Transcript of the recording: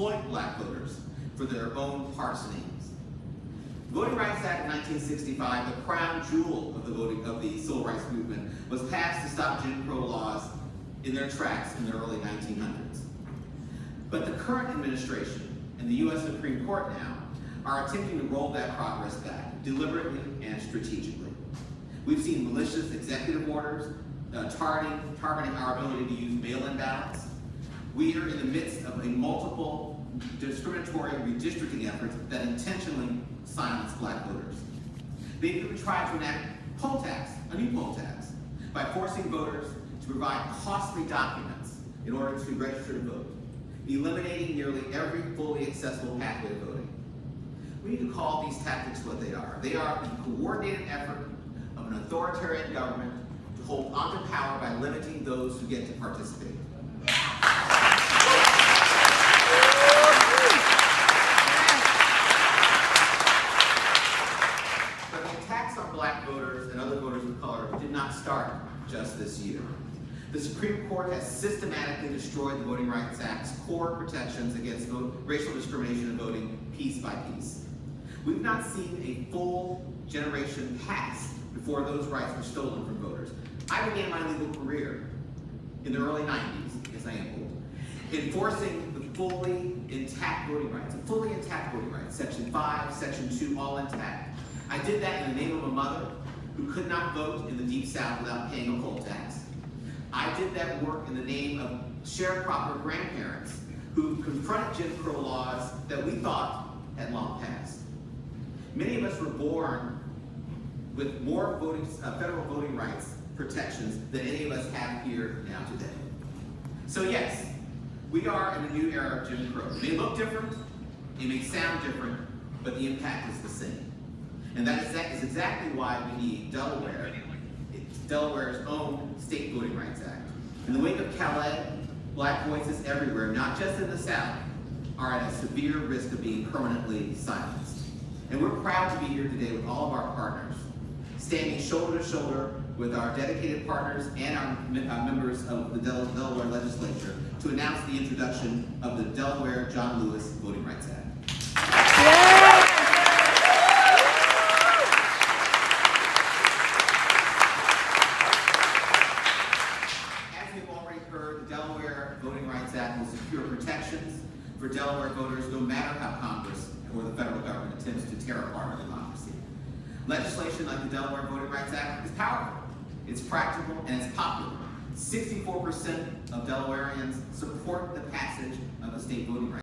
exploit black voters for their own partisan aims. The Voting Rights Act of 1965, the crown jewel of the civil rights movement, was passed to stop Jim Crow laws in their tracks in the early 1900s. But the current administration and the U.S. Supreme Court now are attempting to roll that progress back, deliberately and strategically. We've seen malicious executive orders targeting our ability to use mail-in ballots. We are in the midst of a multiple discriminatory redistricting efforts that intentionally silence black voters. They've even tried to enact poll tax, a new poll tax, by forcing voters to provide costly documents in order to register to vote, eliminating nearly every fully accessible pathway to voting. We need to call these tactics what they are. They are the coordinated effort of an authoritarian government to hold onto power by limiting those who get to participate. But the attacks on black voters and other voters of color did not start just this year. The Supreme Court has systematically destroyed the Voting Rights Act's core protections against racial discrimination in voting piece by piece. We've not seen a full generation pass before those rights were stolen from voters. I began my legal career in the early 90s, yes I am old, enforcing the fully intact voting rights, Section 5, Section 2, all intact. I did that in the name of a mother who could not vote in the Deep South without paying a poll tax. I did that work in the name of sharecropper grandparents who confronted Jim Crow laws that we thought had long passed. Many of us were born with more federal voting rights protections than any of us have here now today. So yes, we are in a new era of Jim Crow. It may look different, it may sound different, but the impact is the same. And that is exactly why we need Delaware's own state voting rights act. In the wake of Calais, black voices everywhere, not just in the South, are at a severe risk of being permanently silenced. And we're proud to be here today with all of our partners, standing shoulder to shoulder with our dedicated partners and our members of the Delaware legislature to announce the introduction of the Delaware John Lewis Voting Rights Act. As we've already heard, the Delaware Voting Rights Act will secure protections for Delaware voters no matter how Congress or the federal government attempts to tear apart our democracy. Legislation like the Delaware Voting Rights Act is powerful, it's practical, and it's popular. 64% of Delawareans support the passage of the state voting rights.